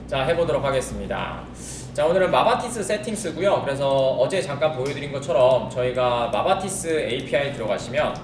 자, 해보도록 하겠습니다. 자, 오늘은 마바티스 세팅스고요. 그래서 어제 잠깐 보여드린 것처럼 저희가 마바티스 API 들어가시면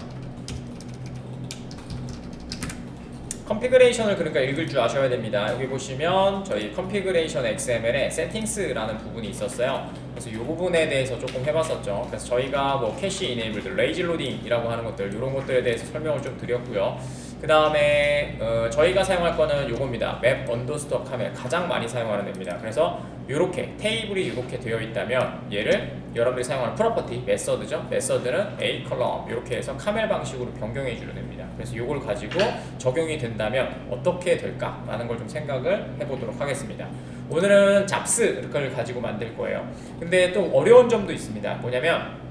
컨피그레이션을 그러니까 읽을 줄 아셔야 됩니다. 여기 보시면 저희 컨피그레이션 XML에 세팅스라는 부분이 있었어요. 그래서 이 부분에 대해서 조금 해봤었죠. 그래서 저희가 뭐 캐시 이네이블드, 레이지 로딩이라고 하는 것들, 이런 것들에 대해서 설명을 좀 드렸고요. 그 다음에 저희가 사용할 거는 요겁니다. 맵 언더스토어 카멜, 가장 많이 사용하는 앱입니다. 그래서 요렇게 테이블이 이렇게 되어 있다면 얘를 여러분들이 사용하는 프로퍼티, 메서드죠. 메서드는 A 컬럼 이렇게 해서 카멜 방식으로 변경해 주는 앱입니다. 그래서 요걸 가지고 적용이 된다면 어떻게 될까라는 걸 좀 생각을 해보도록 하겠습니다. 오늘은 잡스를 가지고 만들 거예요. 근데 또 어려운 점도 있습니다. 뭐냐면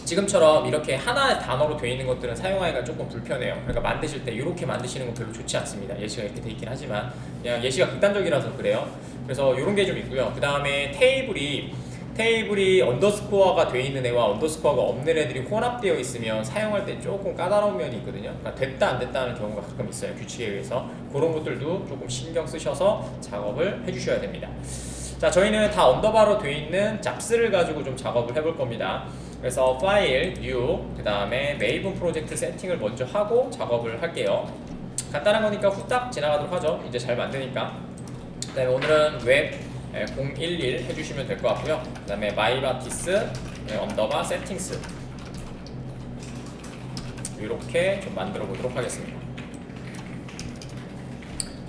지금처럼 이렇게 하나의 단어로 되어 있는 것들은 사용하기가 조금 불편해요. 그러니까 만드실 때 이렇게 만드시는 건 별로 좋지 않습니다. 예시가 이렇게 돼 있긴 하지만 그냥 예시가 극단적이라서 그래요. 그래서 이런 게 좀 있고요. 그 다음에 테이블이 언더스코어가 되어 있는 애와 언더스코어가 없는 애들이 혼합되어 있으면 사용할 때 조금 까다로운 면이 있거든요. 그러니까 됐다 안 됐다 하는 경우가 가끔 있어요. 규칙에 의해서. 그런 것들도 조금 신경 쓰셔서 작업을 해주셔야 됩니다. 자, 저희는 다 언더바로 되어 있는 잡스를 가지고 좀 작업을 해볼 겁니다. 그래서 파일, new, 그 다음에 메이븐 프로젝트 세팅을 먼저 하고 작업을 할게요. 간단한 거니까 후딱 지나가도록 하죠. 이제 잘 만드니까. 그 다음에 오늘은 웹 011 해주시면 될 것 같고요. 그 다음에 마이바티스 언더바 세팅스 이렇게 좀 만들어 보도록 하겠습니다.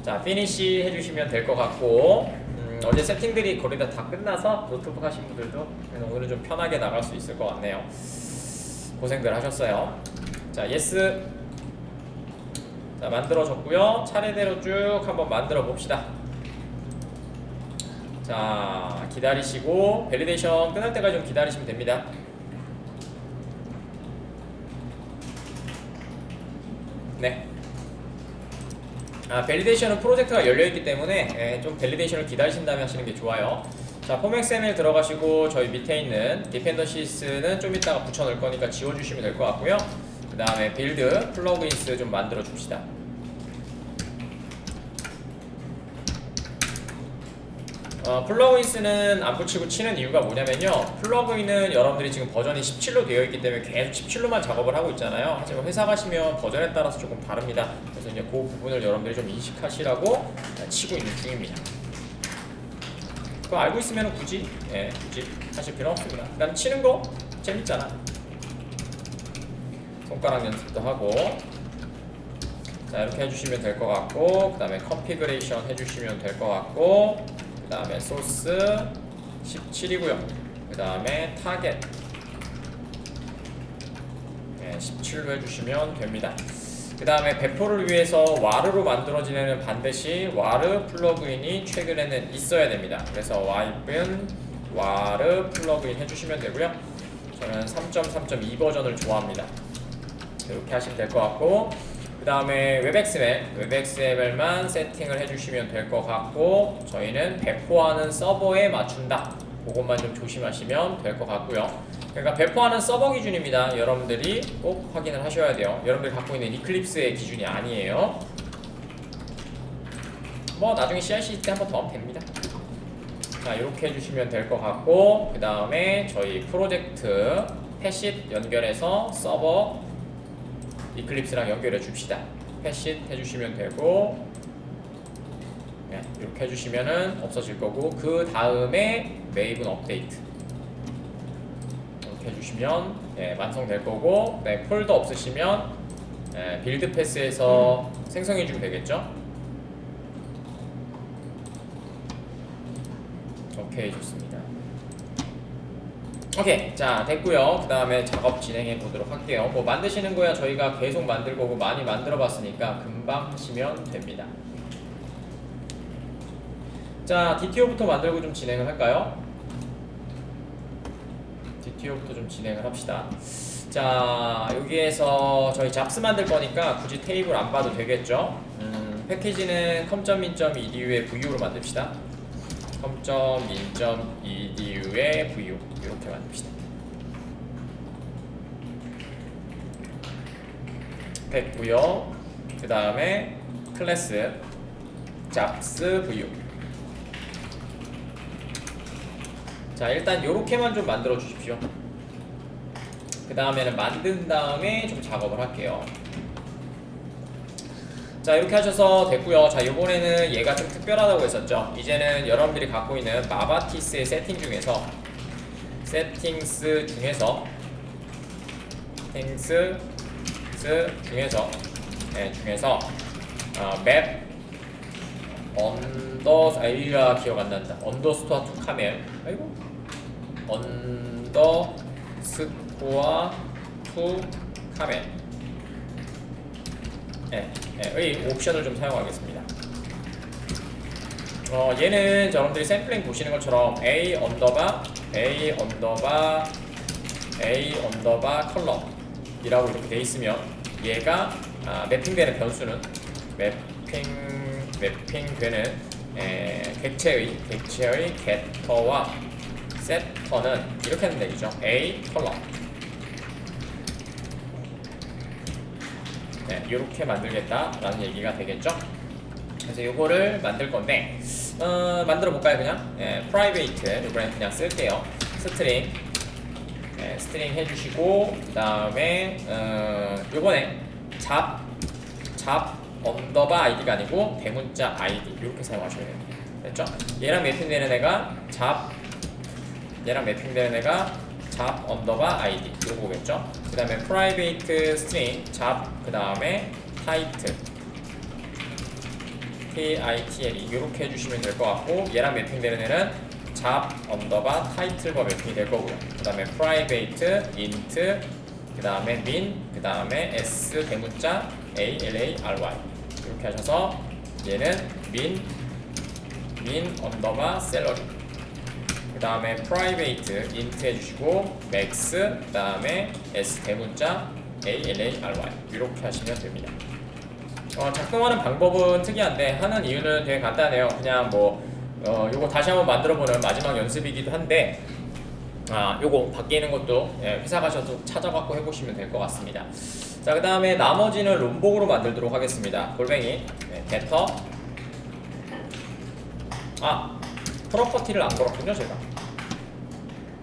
자, 피니시 해주시면 될 것 같고 어제 세팅들이 거의 다 끝나서 노트북 하신 분들도 오늘은 좀 편하게 나갈 수 있을 것 같네요. 고생들 하셨어요. 자, 예스. 자, 만들어졌고요. 차례대로 쭉 한번 만들어 봅시다. 자, 기다리시고 밸리데이션 끝날 때까지 좀 기다리시면 됩니다. 네. 밸리데이션은 프로젝트가 열려있기 때문에 좀 밸리데이션을 기다리신 다음에 하시는 게 좋아요. 자, 폼XML 들어가시고 저희 밑에 있는 디펜던시스는 좀 이따가 붙여 넣을 거니까 지워주시면 될 것 같고요. 그 다음에 빌드 플러그인스 좀 만들어 줍시다. 플러그인스는 안 붙이고 치는 이유가 뭐냐면요, 플러그인은 여러분들이 지금 버전이 17로 되어 있기 때문에 계속 17로만 작업을 하고 있잖아요. 하지만 회사 가시면 버전에 따라서 조금 다릅니다. 그래서 이제 그 부분을 여러분들이 좀 인식하시라고 치고 있는 중입니다. 그거 알고 있으면 굳이 하실 필요 없습니다. 그 다음 치는 거 재밌잖아. 손가락 연습도 하고. 자, 이렇게 해주시면 될 것 같고, 그 다음에 컨피그레이션 해주시면 될 것 같고, 그 다음에 소스 17이고요. 그 다음에 타겟 17로 해주시면 됩니다. 그 다음에 배포를 위해서 와르로 만들어진 애는 반드시 와르 플러그인이 최근에는 있어야 됩니다. 그래서 와이픈 와르 플러그인 해주시면 되고요. 저는 3.3.2 버전을 좋아합니다. 이렇게 하시면 될 것 같고, 그 다음에 웹XML만 세팅을 해주시면 될 것 같고, 저희는 배포하는 서버에 맞춘다. 그것만 좀 조심하시면 될 것 같고요. 그러니까 배포하는 서버 기준입니다. 여러분들이 꼭 확인을 하셔야 돼요. 여러분들이 갖고 있는 이클립스의 기준이 아니에요. 뭐 나중에 CI/CD 때 한번 더 하면 됩니다. 자, 이렇게 해주시면 될 것 같고, 그 다음에 저희 프로젝트 패킷 연결해서 서버 이클립스랑 연결해 줍시다. 패킷 해주시면 되고, 이렇게 해주시면은 없어질 거고, 그 다음에 메이븐 업데이트 이렇게 해주시면 완성될 거고, 폴더 없으시면 빌드 패스에서 생성해 주면 되겠죠. 오케이, 좋습니다. 오케이, 자, 됐고요. 그 다음에 작업 진행해 보도록 할게요. 뭐 만드시는 거야 저희가 계속 만들 거고, 많이 만들어 봤으니까 금방 하시면 됩니다. 자, DTO부터 만들고 좀 진행을 할까요? DTO부터 좀 진행을 합시다. 자, 여기에서 저희 잡스 만들 거니까 굳이 테이블 안 봐도 되겠죠? 패키지는 com.min.edu의 vu로 만듭시다. com.min.edu의 vu 이렇게 만듭시다. 됐고요. 그 다음에 클래스 잡스 vu 자, 일단 요렇게만 좀 만들어 주십시오. 그 다음에는 만든 다음에 좀 작업을 할게요. 자, 이렇게 하셔서 됐고요. 자, 이번에는 얘가 좀 특별하다고 했었죠. 이제는 여러분들이 갖고 있는 마바티스의 세팅스 중에서 맵 언더 아이가 기억 안 난다. 언더스코어 투 카멜. 아이고. 언더스코어 투 카멜. 의 옵션을 좀 사용하겠습니다. 얘는 여러분들이 샘플링 보시는 것처럼 A 언더바 컬럼이라고 이렇게 돼 있으면 얘가 매핑되는 변수는 매핑되는 객체의 게터와 세터는 이렇게 하는 얘기죠. A 컬럼. 이렇게 만들겠다라는 얘기가 되겠죠. 그래서 이거를 만들 건데 만들어 볼까요? 그냥 private 이번엔 그냥 쓸게요. 스트링 해주시고 그 다음에 요번에 잡 언더바 아이디가 아니고 대문자 아이디 이렇게 사용하셔야 돼요. 됐죠? 얘랑 매핑되는 애가 잡 언더바 아이디 이거겠죠. 그 다음에 private string 잡 그 다음에 title title 이렇게 해주시면 될 것 같고, 얘랑 매핑되는 애는 잡 언더바 title과 매핑이 될 거고요. 그 다음에 private int 그 다음에 min 그 다음에 s 대문자 allary 이렇게 하셔서 얘는 min 언더바 salary 그 다음에 private int 해주시고 max 그 다음에 s 대문자 allary 이렇게 하시면 됩니다. 작동하는 방법은 특이한데 하는 이유는 되게 간단해요. 그냥 요거 다시 한번 만들어보는 마지막 연습이기도 한데 요거 바뀌는 것도 회사 가셔서 찾아갖고 해보시면 될 것 같습니다. 자, 그 다음에 나머지는 롬복으로 만들도록 하겠습니다. 골뱅이 getter 프로퍼티를 안 걸었군요. 제가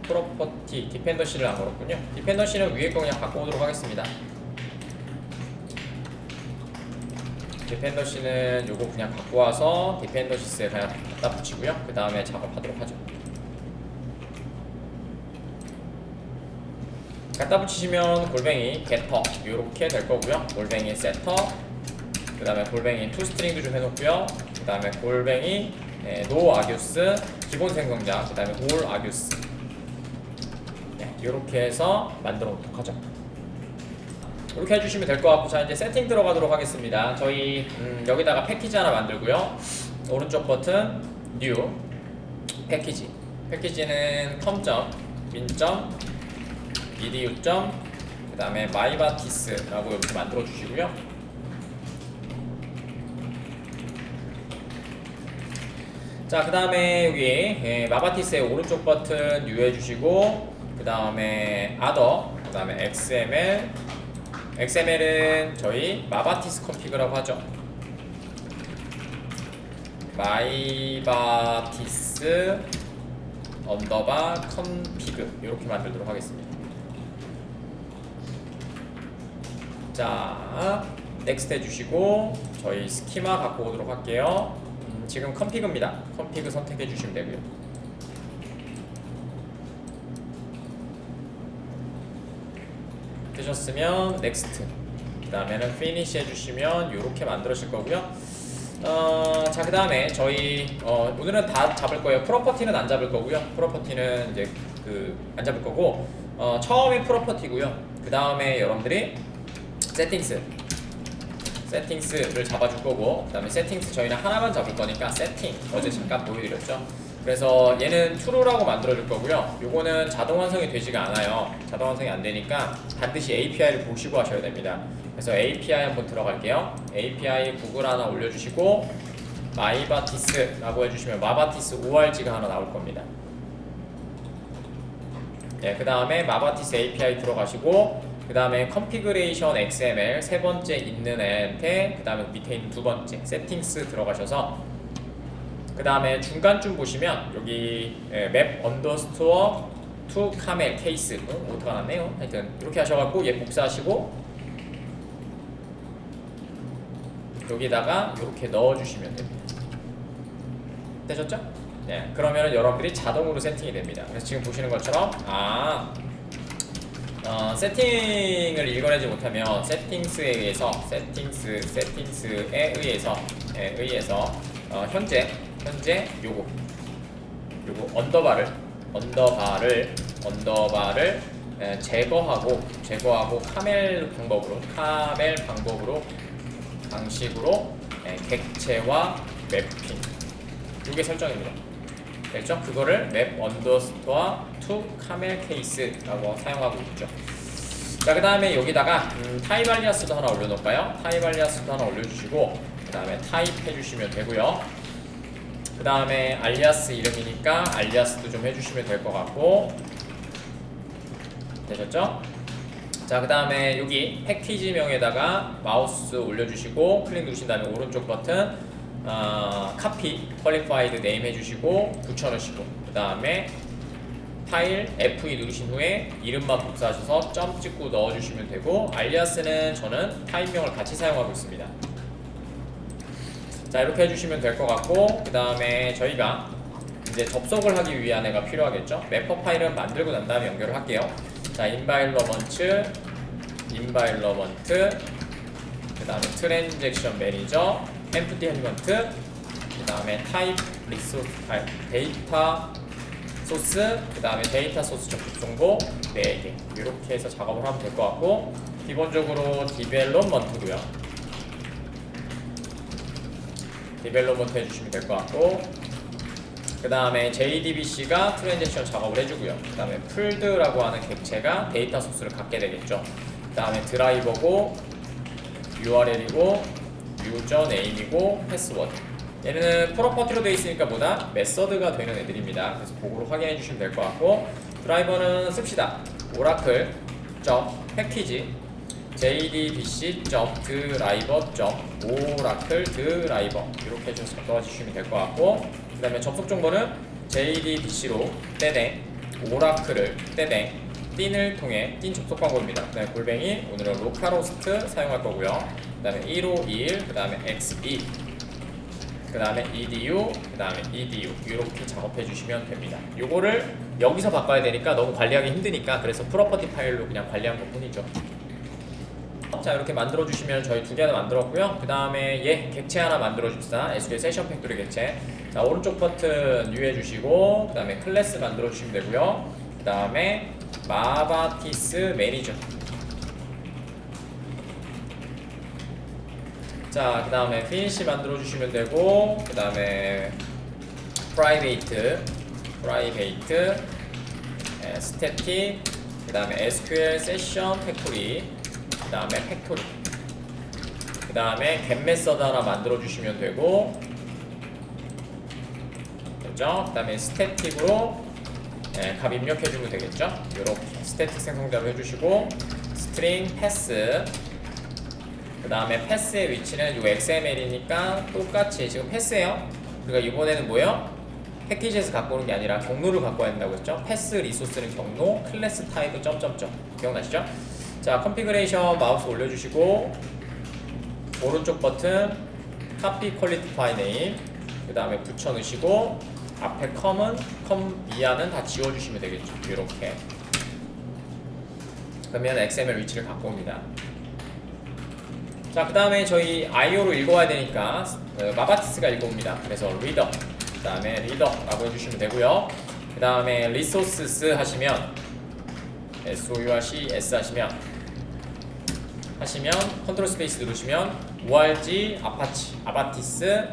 프로퍼티 디펜더시를 안 걸었군요. 디펜더시는 위에 거 그냥 갖고 오도록 하겠습니다. 디펜더시는 요거 그냥 갖고 와서 디펜더시스에 그냥 갖다 붙이고요. 그 다음에 작업하도록 하죠. 갖다 붙이시면 골뱅이 getter 요렇게 될 거고요. 골뱅이 setter 그 다음에 골뱅이 toString도 좀 해놓고요. 그 다음에 골뱅이 no argus 기본 생성자 그 다음에 all argus 요렇게 해서 만들어 놓도록 하죠. 이렇게 해주시면 될 것 같고, 자 이제 세팅 들어가도록 하겠습니다. 저희 여기다가 패키지 하나 만들고요. 오른쪽 버튼 new 패키지는 com.min.edu. 그 다음에 mybatis라고 이렇게 만들어 주시고요. 자, 그 다음에 여기 마바티스의 오른쪽 버튼 new 해주시고, 그 다음에 other, 그 다음에 XML은 저희 마바티스 컴피그라고 하죠. 마이바티스 언더바 컴피그 이렇게 만들도록 하겠습니다. 자, 넥스트 해주시고 저희 스키마 갖고 오도록 할게요. 지금 컴피그입니다. 컴피그 선택해 주시면 되고요. 되셨으면 넥스트 그 다음에는 finish 해주시면 이렇게 만들어질 거고요. 자, 그 다음에 저희 오늘은 다 잡을 거예요. 프로퍼티는 안 잡을 거고요. 프로퍼티는 이제 안 잡을 거고, 처음이 프로퍼티고요. 그 다음에 여러분들이 세팅스를 잡아줄 거고, 그 다음에 세팅스 저희는 하나만 잡을 거니까 세팅 어제 잠깐 보여드렸죠. 그래서 얘는 true라고 만들어줄 거고요. 요거는 자동 완성이 되지가 않아요. 자동 완성이 안 되니까 반드시 API를 보시고 하셔야 됩니다. 그래서 API 한번 들어갈게요. API 구글 하나 올려주시고 mybatis라고 해주시면 마바티스 org가 하나 나올 겁니다. 그 다음에 마바티스 API 들어가시고, 그 다음에 configuration XML 세 번째 있는 애한테, 그 다음에 밑에 있는 두 번째 세팅스 들어가셔서 그 다음에 중간쯤 보시면 여기 맵 언더스토어 투 카멜 케이스 오토가 났네요. 하여튼 이렇게 하셔갖고 얘 복사하시고 여기다가 이렇게 넣어주시면 됩니다. 되셨죠? 네, 그러면 여러분들이 자동으로 세팅이 됩니다. 그래서 지금 보시는 것처럼 세팅을 읽어내지 못하면 세팅스에 의해서 현재 요거 언더바를 제거하고 방식으로 객체와 맵핑 요게 설정입니다. 됐죠? 그거를 맵 언더스토어 투 카멜 케이스라고 사용하고 있죠. 자, 그 다음에 여기다가 타입 알리아스도 하나 올려놓을까요? 타입 알리아스도 하나 올려주시고 그 다음에 타입 해주시면 되고요. 그 다음에 알리아스 이름이니까 알리아스도 좀 해주시면 될 것 같고 되셨죠? 자, 그 다음에 여기 패키지명에다가 마우스 올려주시고 클릭 누르신 다음에 오른쪽 버튼 카피 퀄리파이드 네임 해주시고 붙여넣으시고 그 다음에 파일 F2 누르신 후에 이름만 복사하셔서 점 찍고 넣어주시면 되고 알리아스는 저는 타입명을 같이 사용하고 있습니다. 자, 이렇게 해주시면 될 것 같고 그 다음에 저희가 이제 접속을 하기 위한 애가 필요하겠죠. 매퍼 파일은 만들고 난 다음에 연결을 할게요. 자, 인바일러먼트 그 다음에 트랜잭션 매니저 empty element 그 다음에 타입 리소스 데이터 소스 그 다음에 데이터 소스 접속 정보 4개 이렇게 해서 작업을 하면 될 것 같고 기본적으로 디벨롭먼트고요. 디벨롭먼트 해주시면 될 것 같고 그 다음에 JDBC가 트랜잭션 작업을 해주고요. 그 다음에 풀드라고 하는 객체가 데이터 소스를 갖게 되겠죠. 그 다음에 드라이버고 URL이고 유저 네임이고 패스워드 얘는 프로퍼티로 되어 있으니까 뭐다? 메서드가 되는 애들입니다. 그래서 그거로 확인해 주시면 될 것 같고 드라이버는 씁시다. 오라클 패키지 jdbc.driver.oracle 드라이버 이렇게 해서 넣어주시면 될 것 같고 그 다음에 접속 정보는 jdbc로 오라클을 띵을 통해 띵 접속 방법입니다. 그 다음에 골뱅이 오늘은 로컬호스트 사용할 거고요. 그 다음에 1521 그 다음에 xe 그 다음에 edu 그 다음에 edu 이렇게 작업해 주시면 됩니다. 요거를 여기서 바꿔야 되니까 너무 관리하기 힘드니까 그래서 프로퍼티 파일로 그냥 관리한 것 뿐이죠. 자, 이렇게 만들어 주시면 저희 2개 하나 만들었고요. 그 다음에 객체 하나 만들어 줍시다. SQL 세션 팩토리 객체. 자, 오른쪽 버튼 뉴 해주시고 그 다음에 클래스 만들어 주시면 되고요. 그 다음에 마바티스 매니저. 자, 그 다음에 피니시 만들어 주시면 되고 그 다음에 프라이베이트 스태틱 그 다음에 SQL 세션 팩토리 그 다음에 팩토리 그 다음에 get 메서드 하나 만들어 주시면 되고 그죠? 그 다음에 스태틱으로 값 입력해 주면 되겠죠? 이렇게 스태틱 생성자로 해주시고 스트링 패스 그 다음에 패스의 위치는 요 XML이니까 똑같이 지금 패스예요. 그러니까 이번에는 뭐예요? 패키지에서 갖고 오는 게 아니라 경로를 갖고 와야 된다고 했죠? 패스 리소스는 경로, 클래스 타입은 점점점 기억나시죠? 자, 컨피그레이션 마우스 올려주시고 오른쪽 버튼 카피 퀄리티파이 네임 그 다음에 붙여 넣으시고 앞에 컴은 컴 이하는 다 지워주시면 되겠죠. 이렇게 그러면 XML 위치를 갖고 옵니다. 자, 그 다음에 저희 IO로 읽어야 되니까 마바티스가 읽어옵니다. 그래서 리더 그 다음에 리더라고 해주시면 되고요. 그 다음에 리소스스 하시면 SOURCS 하시면 컨트롤 스페이스 누르시면 ORG 아바티스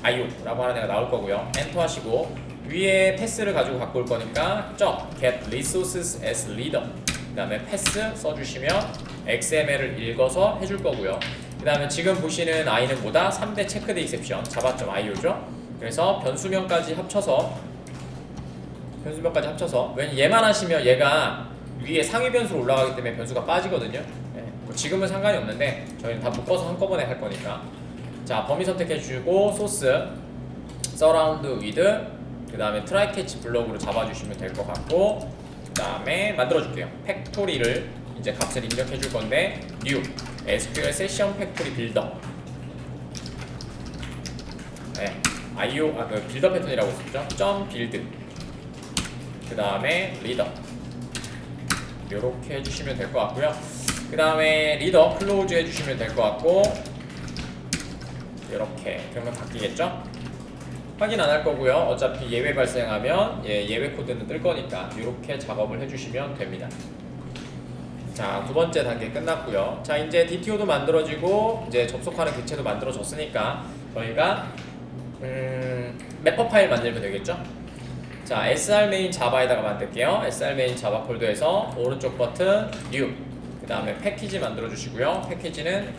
IO라고 하는 애가 나올 거고요. 엔터 하시고 위에 패스를 가지고 갖고 올 거니까 get resources as leader 그 다음에 패스 써주시면 XML을 읽어서 해줄 거고요. 그 다음에 지금 보시는 I는 뭐다? 3대 체크드 익셉션 java.io죠. 그래서 변수명까지 합쳐서 왜냐면 얘만 하시면 얘가 위에 상위 변수로 올라가기 때문에 변수가 빠지거든요. 뭐 지금은 상관이 없는데 저희는 다 묶어서 한꺼번에 할 거니까 자, 범위 선택해 주시고 소스 서라운드 위드 그 다음에 트라이 캐치 블럭으로 잡아주시면 될 것 같고, 그 다음에 만들어줄게요. 팩토리를 이제 값을 입력해 줄 건데 new SQL 세션 팩토리 빌더, 네, 그 빌더 패턴이라고 했었죠. 점 빌드, 그 다음에 리더 이렇게 해주시면 될 것 같고요. 그 다음에 리더 클로즈 해주시면 될 것 같고, 이렇게 그러면 바뀌겠죠? 확인 안 할 거고요. 어차피 예외 발생하면 예외 코드는 뜰 거니까 이렇게 작업을 해주시면 됩니다. 자, 두 번째 단계 끝났고요. 자, 이제 DTO도 만들어지고 이제 접속하는 객체도 만들어졌으니까 저희가 맵퍼 파일 만들면 되겠죠? 자, sr main 자바에다가 만들게요. sr main 자바 폴더에서 오른쪽 버튼 new, 그 다음에 패키지 만들어 주시고요. 패키지는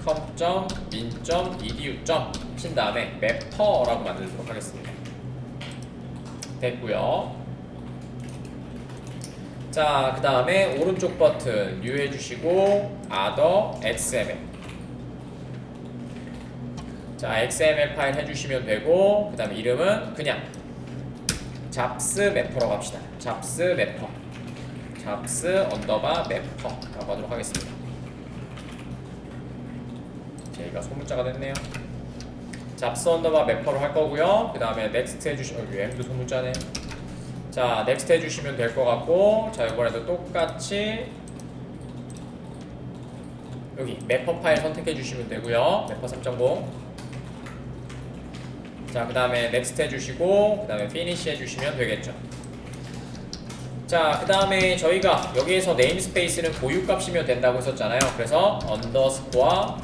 com.min.edu. 친 다음에 맵퍼라고 만들도록 하겠습니다. 됐고요. 자, 그 다음에 오른쪽 버튼 new 해주시고 other xml. 자, XML 파일 해주시면 되고, 그 다음에 이름은 그냥 잡스 매퍼라고 합시다. 잡스 매퍼, 잡스 언더바 매퍼라고 하도록 하겠습니다. 제가 소문자가 됐네요. 잡스 언더바 매퍼로 할 거고요. 그 다음에 넥스트 해주시면, m도 소문자네. 자, 넥스트 해주시면 될 것 같고, 자, 이번에도 똑같이 여기 매퍼 파일 선택해 주시면 되고요. 매퍼 3.0. 자, 그 다음에 넥스트 해주시고, 그 다음에 피니시 해주시면 되겠죠. 자, 그 다음에 저희가 여기에서 네임스페이스는 고유값이면 된다고 했었잖아요. 그래서 언더스코어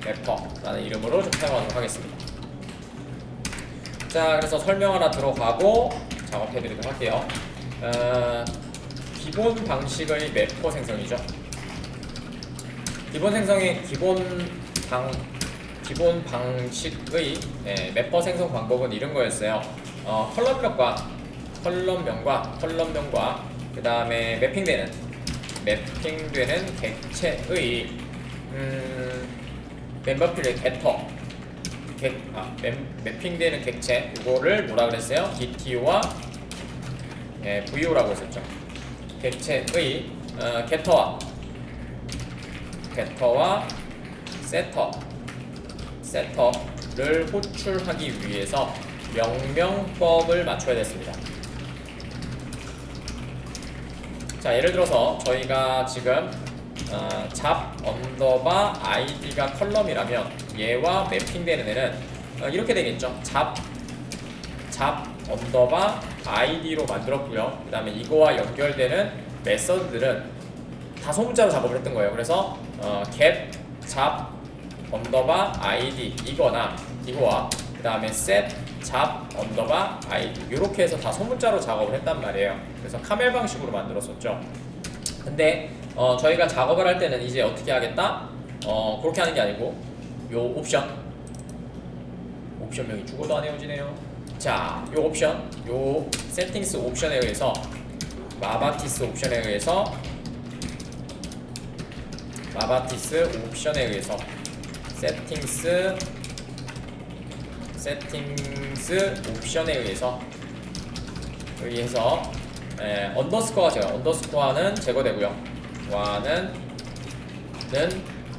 래퍼라는 이름으로 좀 사용하도록 하겠습니다. 자, 그래서 설명 하나 들어가고 작업해드리도록 할게요. 기본 방식의 매퍼 생성이죠. 기본 생성의 기본 방식의 매퍼 생성 방법은 이런 거였어요. 컬럼명과 그 다음에 매핑되는 객체의 멤버필의 매핑되는 객체, 이거를 뭐라 그랬어요? DTO와 VO라고 했었죠. 객체의 게터와 세터를 호출하기 위해서 명명법을 맞춰야 됐습니다. 자, 예를 들어서 저희가 지금 잡 언더바 id가 컬럼이라면 얘와 매핑되는 애는 이렇게 되겠죠. 잡 언더바 id로 만들었고요. 그 다음에 이거와 연결되는 메서드들은 다 소문자로 작업을 했던 거예요. 그래서 get 잡 언더바 id 이거나 이거와 그 다음에 set 잡 언더바 id 이렇게 해서 다 소문자로 작업을 했단 말이에요. 그래서 카멜 방식으로 만들었었죠. 근데 저희가 작업을 할 때는 이제 어떻게 하겠다? 그렇게 하는 게 아니고 요 옵션명이 죽어도 안 헤어지네요. 자, 요 옵션, 요 세팅스 옵션에 의해서 마바티스 옵션에 의해서 세팅스 옵션에 의해서 언더스코어가 언더스코어는 제거되고요. 와는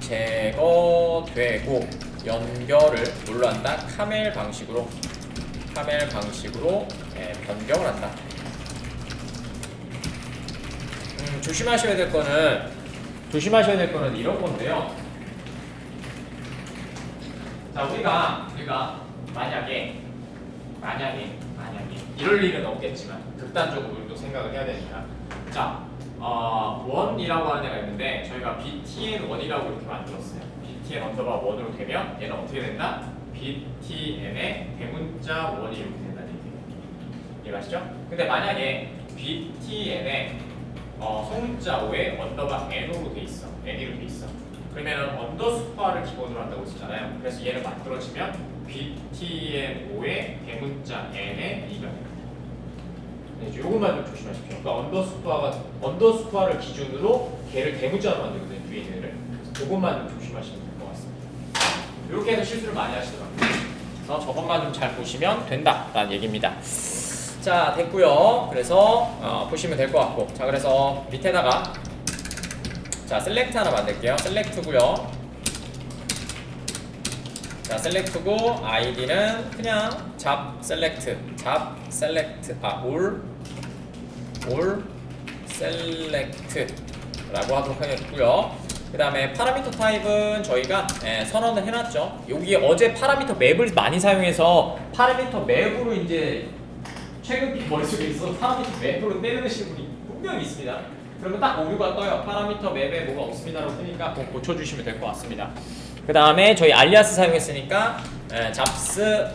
제거되고 연결을 뭘로 한다? 카멜 방식으로 변경을 한다. 조심하셔야 될 거는 이런 건데요. 자, 우리가 만약에 이럴 일은 없겠지만 극단적으로 우리도 생각을 해야 되니까, 자, 원이라고 하는 애가 있는데 저희가 btn1이라고 이렇게 만들었어요. btn 언더바 1으로 되면 얘는 어떻게 된다? btn의 대문자 1이 이렇게 된다는 얘기예요. 이해가시죠? 근데 만약에 btn의 소문자 5에 언더바 n으로 돼 있어. 그러면 언더스코어를 기본으로 한다고 했잖아요. 그래서 얘를 만들어지면 btn5의 대문자 n의 2가 됩니다. 요것만 좀 조심하십시오. 그러니까 언더스코어를 기준으로 걔를 대문자로 만들거든요. 위에 있는 애를. 그래서 그것만 좀 조심하시면 될 것 같습니다. 이렇게 해서 실수를 많이 하시더라고요. 그래서 저것만 좀 잘 보시면 된다라는 얘기입니다. 자, 됐고요. 그래서 보시면 될 것 같고, 자, 그래서 밑에다가 자, 셀렉트 하나 만들게요. 셀렉트고요. 자, 셀렉트고 아이디는 그냥 잡 셀렉트 올 셀렉트라고 하도록 하겠고요. 그 다음에 파라미터 타입은 저희가 선언을 해놨죠. 여기 어제 파라미터 맵을 많이 사용해서 파라미터 맵으로 이제 최근 머릿속에 있어 파라미터 맵으로 때리시는 분이 분명히 있습니다. 그러면 딱 오류가 떠요. 파라미터 맵에 뭐가 없습니다라고 뜨니까 그거 고쳐주시면 될 것 같습니다. 그 다음에 저희 알리아스 사용했으니까 잡스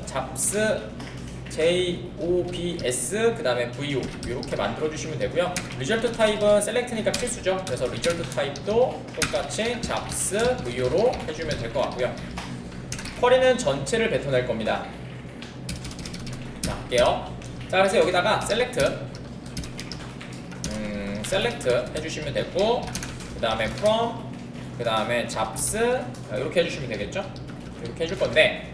JOBS 그 다음에 VO 이렇게 만들어주시면 되고요. 리절트 타입은 셀렉트니까 필수죠. 그래서 리절트 타입도 똑같이 잡스 VO로 해주면 될 것 같고요. 쿼리는 전체를 뱉어낼 겁니다. 자, 할게요. 자, 그래서 여기다가 셀렉트 해주시면 되고, 그 다음에 from, 그 다음에 잡스 이렇게 해주시면 되겠죠. 이렇게 해줄 건데,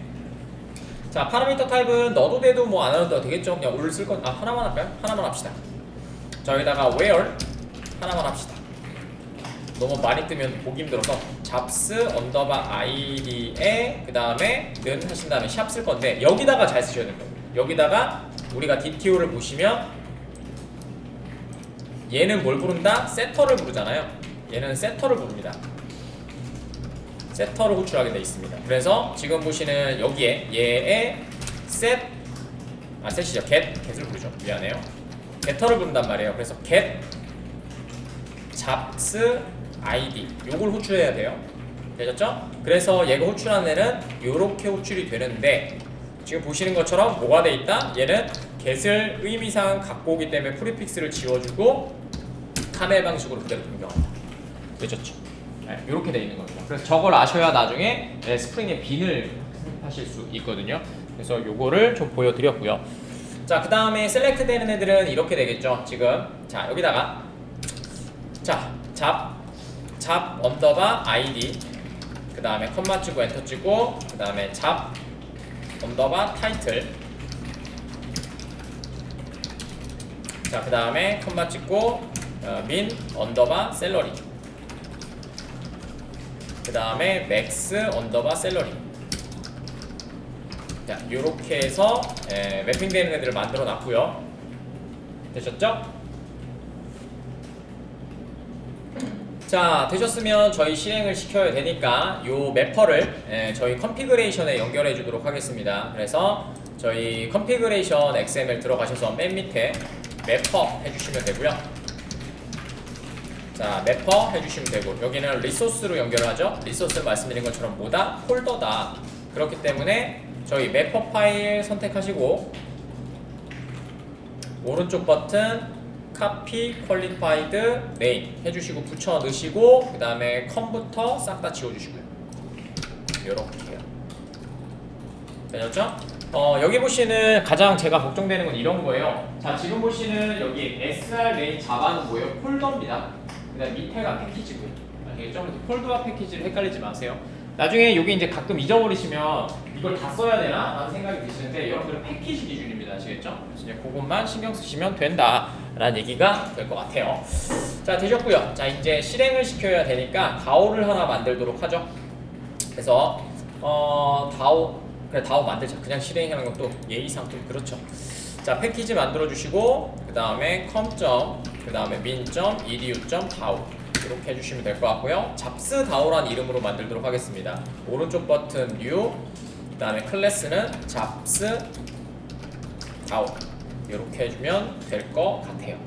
자, 파라미터 타입은 넣어도 돼도 뭐 안 넣어도 되겠죠. 그냥 올 쓸 건 하나만 할까요? 하나만 합시다. 자, 여기다가 where 하나만 합시다. 너무 많이 뜨면 보기 힘들어서 잡스 언더바 id에 그 다음에 는 하신 다음에 샵 쓸 건데, 여기다가 잘 쓰셔야 됩니다. 여기다가 우리가 DTO를 보시면 얘는 뭘 부른다? 세터를 부르잖아요. 얘는 세터를 부릅니다. 세터를 호출하게 되어 있습니다. 그래서 지금 보시는 여기에 얘의 set이죠. get을 부르죠. 미안해요. get터를 부른단 말이에요. 그래서 get 잡스 id 요걸 호출해야 돼요. 되셨죠? 그래서 얘가 호출하는 애는 요렇게 호출이 되는데, 지금 보시는 것처럼 뭐가 돼 있다? 얘는 get을 의미상 갖고 오기 때문에 프리픽스를 지워주고 카멜 방식으로 그대로 변경한다. 되셨죠? 네, 이렇게 돼 있는 겁니다. 그래서 저걸 아셔야 나중에 스프링의 빈을 하실 수 있거든요. 그래서 요거를 좀 보여드렸고요. 자, 그 다음에 셀렉트 되는 애들은 이렇게 되겠죠. 지금 자, 여기다가 자, 잡 언더바 id 그 다음에 컴마 찍고 엔터 찍고 그 다음에 잡 언더바 타이틀 자, 그 다음에 컴마 찍고 민 언더바 셀러리 그 다음에 맥스 언더바 셀러리 자, 요렇게 해서 매핑되는 애들을 만들어 놨고요. 되셨죠? 자, 되셨으면 저희 실행을 시켜야 되니까 요 매퍼를 저희 컨피그레이션에 연결해 주도록 하겠습니다. 그래서 저희 컨피그레이션 XML 들어가셔서 맨 밑에 매퍼 해주시면 되고요. 자, 매퍼 해주시면 되고, 여기는 리소스로 연결하죠. 리소스를 말씀드린 것처럼 뭐다? 폴더다. 그렇기 때문에 저희 매퍼 파일 선택하시고 오른쪽 버튼 copy qualified name 해주시고 붙여 넣으시고 그 다음에 컴부터 싹 다 지워주시고요. 이렇게요. 되셨죠? 여기 보시는 가장 제가 걱정되는 건 이런 거예요. 자, 지금 보시는 여기 SR 메인 자바는 뭐예요? 폴더입니다. 그 다음 밑에가 패키지고요. 아시겠죠? 그래서 폴더와 패키지를 헷갈리지 마세요. 나중에 여기 이제 가끔 잊어버리시면 이걸 다 써야 되나? 라는 생각이 드시는데 여러분들은 패키지 기준입니다. 아시겠죠? 그래서 이제 그것만 신경 쓰시면 된다 라는 얘기가 될 것 같아요. 자, 되셨고요. 자, 이제 실행을 시켜야 되니까 다오를 하나 만들도록 하죠. 그래서 다오 만들자. 그냥 실행하는 것도 예의상 좀 그렇죠. 자, 패키지 만들어 주시고 그 다음에 그 다음에 min.edu.dao 이렇게 해주시면 될 것 같고요. 잡스 다오란 이름으로 만들도록 하겠습니다. 오른쪽 버튼 new 그 다음에 클래스는 잡스 다오 이렇게 해주면 될 것 같아요.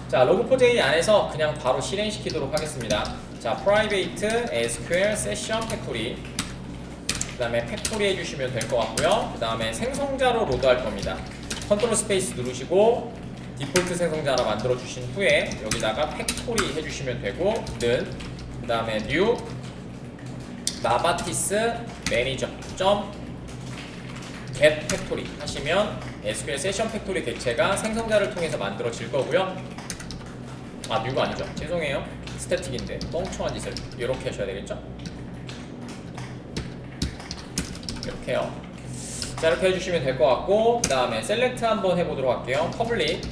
자, log4j 안에서 그냥 바로 실행시키도록 하겠습니다. 자, private SQL session factory 그 다음에 팩토리 해주시면 될 것 같고요. 그 다음에 생성자로 로드할 겁니다. 컨트롤 스페이스 누르시고 디폴트 생성자 하나 만들어 주신 후에 여기다가 팩토리 해주시면 되고 는 그 다음에 new 나바티스 매니저 get 팩토리 하시면 SQL 세션 팩토리 객체가 생성자를 통해서 만들어질 거고요. 아 뉴가 아니죠. 죄송해요. 스태틱인데 멍청한 짓을 이렇게 하셔야 되겠죠. 이렇게요. 자 이렇게 해주시면 될 것 같고 그 다음에 셀렉트 한번 해보도록 할게요. 퍼블릭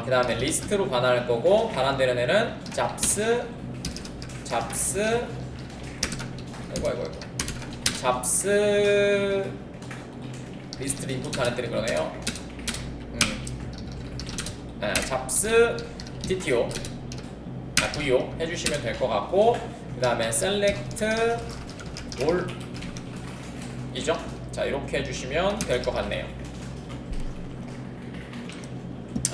그 다음에 리스트로 반환할 거고 반환되는 애는 잡스 아이고 잡스 리스트를 인풋 안 했더니 그러네요. 잡스 DTO VO 해주시면 될 것 같고 그 다음에 select all 이죠? 자 이렇게 해주시면 될 것 같네요.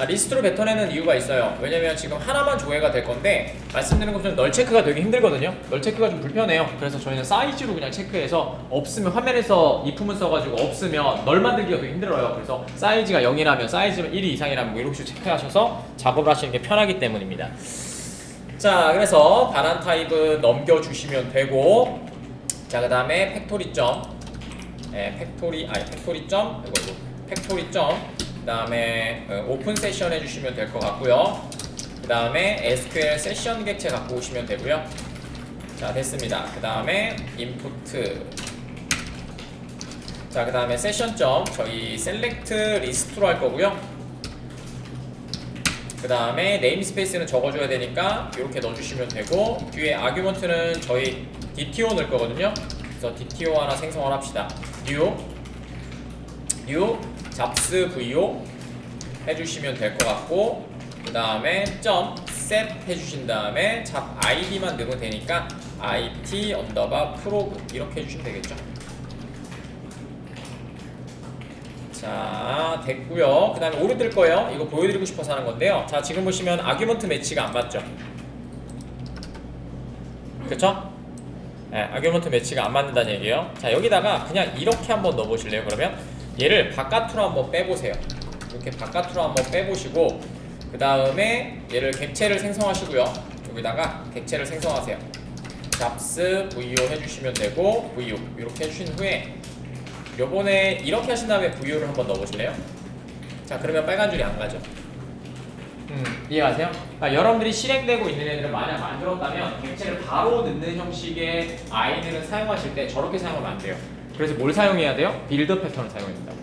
리스트로 뱉어내는 이유가 있어요. 왜냐면 지금 하나만 조회가 될 건데 말씀드린 것처럼 널 체크가 되게 힘들거든요. 널 체크가 좀 불편해요. 그래서 저희는 사이즈로 그냥 체크해서 없으면 화면에서 if문 써가지고 없으면 널 만들기가 되게 힘들어요. 그래서 사이즈가 0이라면 사이즈는 1이 이상이라면 뭐 이렇게 체크하셔서 작업을 하시는 게 편하기 때문입니다. 자 그래서 반환 타입은 넘겨주시면 되고 자 그 다음에 팩토리점 팩토리점 그 다음에 오픈 세션 해주시면 될 것 같고요. 그 다음에 SQL 세션 객체 갖고 오시면 되고요. 자 됐습니다. 그 다음에 인푸트 자 그 다음에 세션점 저희 셀렉트 리스트로 할 거고요. 그 다음에 네임스페이스는 적어줘야 되니까 이렇게 넣어주시면 되고 뒤에 아규먼트는 저희 DTO 넣을 거거든요. 그래서 DTO 하나 생성을 합시다. new 잡스 VO 해주시면 될 것 같고 그 다음에 점 set 해주신 다음에 잡 id만 넣으면 되니까 it 언더바 프로그 이렇게 해주시면 되겠죠. 자 됐고요. 그 다음에 오류 뜰 거예요. 이거 보여드리고 싶어서 하는 건데요. 자 지금 보시면 아규먼트 매치가 안 맞죠? 그쵸? 네, 아규먼트 매치가 안 맞는다는 얘기예요. 자 여기다가 그냥 이렇게 한번 넣어보실래요? 그러면 얘를 바깥으로 한번 빼보세요. 이렇게 바깥으로 한번 빼보시고 그 다음에 얘를 객체를 생성하시고요. 여기다가 객체를 생성하세요. 잡스 VO 해주시면 되고 VO 이렇게 해주신 후에 요번에 이렇게 하신 다음에 VO를 한번 넣어보실래요? 자 그러면 빨간 줄이 안 가죠. 이해가세요? 그러니까 여러분들이 실행되고 있는 애들을 만약 만들었다면 객체를 바로 넣는 형식의 아이들을 사용하실 때 저렇게 사용하면 안 돼요. 그래서 뭘 사용해야 돼요? 빌드 패턴을 사용해야 된다고.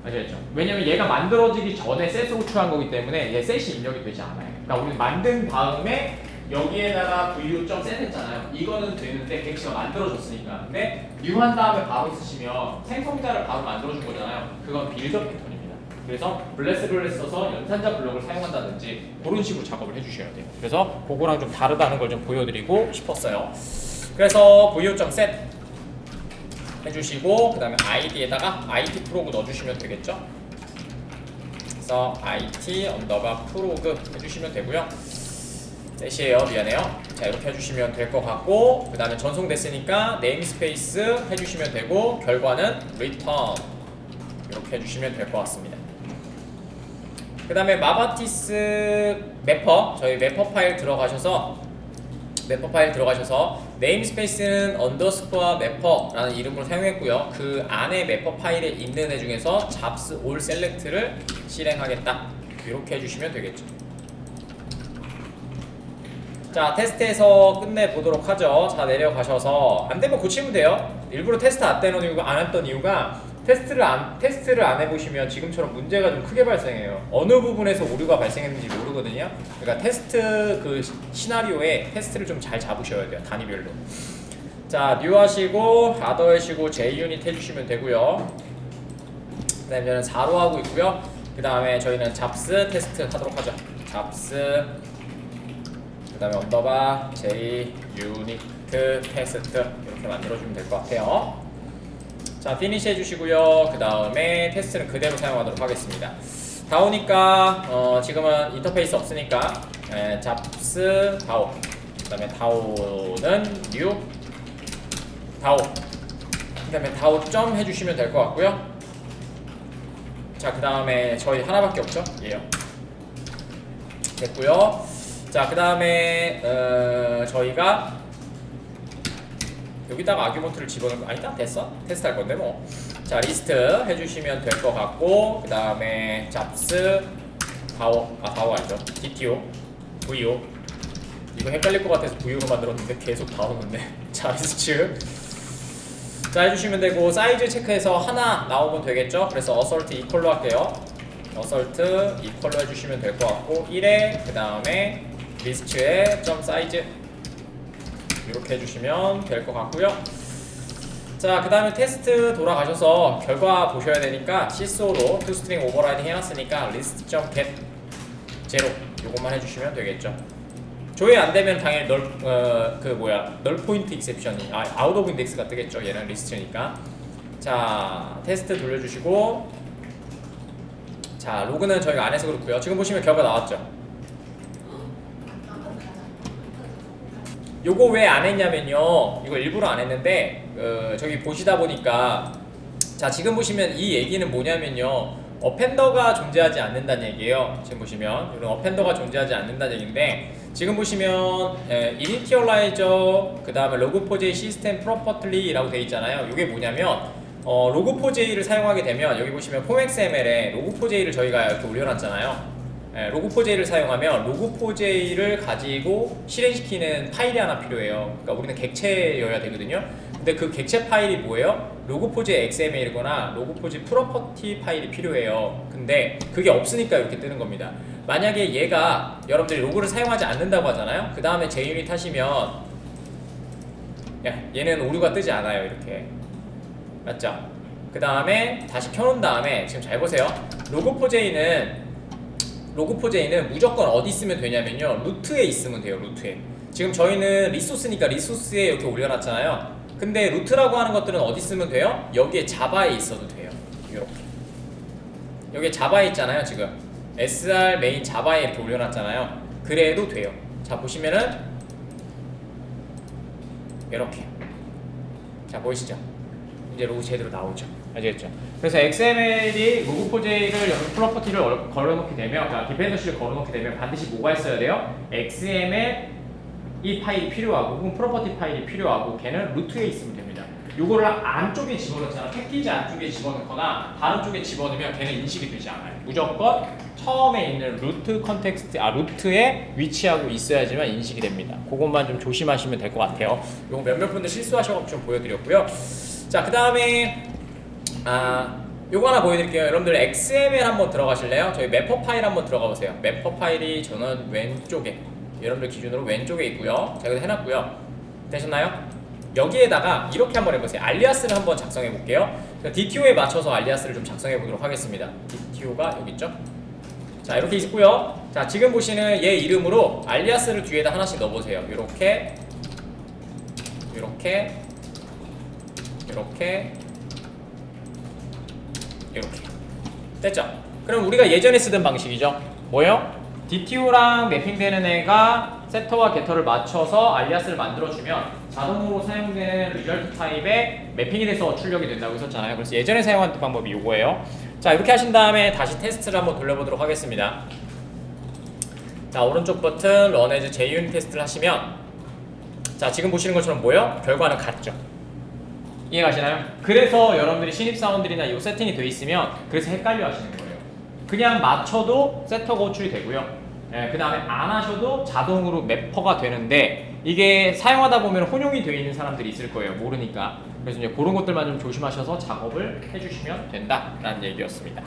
아시겠죠? 왜냐면 얘가 만들어지기 전에 셋으로 호출한 거기 때문에 얘 셋이 입력이 되지 않아요. 그러니까 우리는 만든 다음에 여기에다가 VU.set 했잖아요. 이거는 되는데 객체가 만들어졌으니까. 근데 new 한 다음에 바로 쓰시면 생성자를 바로 만들어준 거잖아요. 그건 빌드 패턴입니다. 그래서 블레스를 써서 연산자 블록을 사용한다든지 그런 식으로 작업을 해주셔야 돼요. 그래서 그거랑 좀 다르다는 걸 좀 보여드리고 싶었어요. 그래서 VU.set 해주시고 그 다음에 id에다가 it 프로그 넣어주시면 되겠죠. 그래서 it 언더바 프로그 해주시면 되고요. 셋이에요. 미안해요. 자 이렇게 해주시면 될 것 같고 그 다음에 전송됐으니까 네임스페이스 해주시면 되고 결과는 return 이렇게 해주시면 될 것 같습니다. 그 다음에 마바티스 매퍼 저희 매퍼 파일 들어가셔서 네임스페이스는 언더스코어 매퍼라는 이름으로 사용했고요. 그 안에 매퍼 파일에 있는 애 중에서 잡스 올 셀렉트를 실행하겠다 이렇게 해주시면 되겠죠. 자 테스트해서 끝내보도록 하죠. 자 내려가셔서 안되면 고치면 돼요. 일부러 테스트 안 했던 이유가 테스트를 안 해보시면 지금처럼 문제가 좀 크게 발생해요. 어느 부분에서 오류가 발생했는지 모르거든요. 그러니까 테스트 그 시나리오에 테스트를 좀 잘 잡으셔야 돼요. 단위별로. 자 뉴 하시고 아더 하시고 JUnit 해주시면 되고요. 그 다음에 저는 4로 하고 있고요. 그 다음에 저희는 잡스 테스트 하도록 하죠. 잡스 그 다음에 언더바 JUnit 테스트 이렇게 만들어주면 될 것 같아요. 자 피니시 해주시고요. 그 다음에 테스트는 그대로 사용하도록 하겠습니다. 다오니까 지금은 인터페이스 없으니까 잡스 다오 그 다음에 다오는 new 다오 그 다음에 다오점 해주시면 될 것 같고요. 자 그 다음에 저희 하나밖에 없죠? 얘요. 됐고요. 자 그 다음에 저희가 여기다가 아규먼트를 집어넣은 거 아니다? 됐어? 테스트 할 건데 뭐. 자 리스트 해주시면 될 것 같고 그 다음에 잡스 45 아니죠. DTO, VO. 이거 헷갈릴 것 같아서 VO로 만들었는데 계속 다 오는데. 자, 리스트. 자, 해주시면 되고 사이즈 체크해서 하나 나오면 되겠죠. 그래서 어설트 이퀄로 할게요. 어설트 이퀄로 해주시면 될 것 같고 1에 그 다음에 리스트에 점 사이즈 이렇게 해주시면 될 것 같고요. 자, 그 다음에 테스트 돌아가셔서 결과 보셔야 되니까 시소로 toString 오버라이딩 해놨으니까 list.get 0 요것만 해주시면 되겠죠. 조회 안 되면 당연히 널 포인트 익셉션이 아웃 오브 인덱스가 뜨겠죠. 얘는 리스트니까. 자, 테스트 돌려주시고 자, 로그는 저희가 안 해서 그렇고요. 지금 보시면 결과 나왔죠. 요거 왜 안 했냐면요. 이거 일부러 안 했는데 저기 보시다 보니까 자, 지금 보시면 이 얘기는 뭐냐면요. 어펜더가 존재하지 않는다는 얘기예요. 지금 보시면 이런 어펜더가 존재하지 않는다는 얘기인데 지금 보시면 이니티얼라이저 그 다음에 로그4j 시스템 프로퍼틀리라고 되어 있잖아요. 이게 뭐냐면 로그4j를 사용하게 되면 여기 보시면 폼XML에 로그4j를 저희가 이렇게 올려놨잖아요. 로그4j를 사용하면 로그4j를 가지고 실행시키는 파일이 하나 필요해요. 그러니까 우리는 객체여야 되거든요. 근데 그 객체 파일이 뭐예요? 로그4j XML이거나 로그4j 프로퍼티 파일이 필요해요. 근데 그게 없으니까 이렇게 뜨는 겁니다. 만약에 얘가 여러분들이 로그를 사용하지 않는다고 하잖아요. 그 다음에 JUnit 하시면 얘는 오류가 뜨지 않아요. 이렇게 맞죠? 그 다음에 다시 켜놓은 다음에 지금 잘 보세요. 로그4j는 무조건 어디 있으면 되냐면요. 루트에 있으면 돼요. 루트에. 지금 저희는 리소스니까 리소스에 이렇게 올려놨잖아요. 근데 루트라고 하는 것들은 어디 쓰면 돼요? 여기에 자바에 있어도 돼요. 이렇게 여기에 자바에 있잖아요. 지금 sr 메인 자바에 이렇게 올려놨잖아요. 그래도 돼요. 자, 보시면은 이렇게 자, 보이시죠? 이제 로그 제대로 나오죠. 아시겠죠? 그래서 XML이 로그4j를 여기 프로퍼티를 걸어놓게 되면, 그러니까 디펜던시를 걸어놓게 되면 반드시 뭐가 있어야 돼요? XML 이 파일이 필요하고 혹은 프로퍼티 파일이 필요하고 걔는 루트에 있으면 됩니다. 요거를 안쪽에 집어넣잖아. 패키지 안쪽에 집어넣거나 다른 쪽에 집어넣으면 걔는 인식이 되지 않아요. 무조건 처음에 있는 루트 컨텍스트, 루트에 위치하고 있어야지만 인식이 됩니다. 그것만 좀 조심하시면 될 것 같아요. 요거 몇몇 분들 실수하셔서 좀 보여드렸고요. 자, 그 다음에 요거 하나 보여드릴게요. 여러분들 XML 한번 들어가실래요? 저희 매퍼 파일 한번 들어가 보세요. 매퍼 파일이 저는 왼쪽에, 여러분들 기준으로 왼쪽에 있고요. 자, 여기서 해놨고요. 되셨나요? 여기에다가 이렇게 한번 해보세요. 알리아스를 한번 작성해 볼게요. DTO에 맞춰서 알리아스를 좀 작성해 보도록 하겠습니다. DTO가 여기 있죠? 자, 이렇게 있고요. 자, 지금 보시는 얘 이름으로 알리아스를 뒤에다 하나씩 넣어보세요. 이렇게 됐죠? 그럼 우리가 예전에 쓰던 방식이죠. 뭐예요? DTO랑 매핑되는 애가 세터와 게터를 맞춰서 알리아스를 만들어주면 자동으로 사용되는 리절트 타입에 매핑이 돼서 출력이 된다고 했었잖아요. 그래서 예전에 사용한 방법이 이거예요. 자, 이렇게 하신 다음에 다시 테스트를 한번 돌려보도록 하겠습니다. 자, 오른쪽 버튼 Run as JUnit 테스트를 하시면 자, 지금 보시는 것처럼 뭐예요? 결과는 같죠. 이해가시나요? 그래서 여러분들이 신입사원들이나 이 세팅이 되어 있으면 그래서 헷갈려 하시는 거예요. 그냥 맞춰도 세터가 호출이 되고요. 그 다음에 안 하셔도 자동으로 매퍼가 되는데 이게 사용하다 보면 혼용이 되어 있는 사람들이 있을 거예요. 모르니까. 그래서 이제 그런 것들만 좀 조심하셔서 작업을 해주시면 된다라는 얘기였습니다.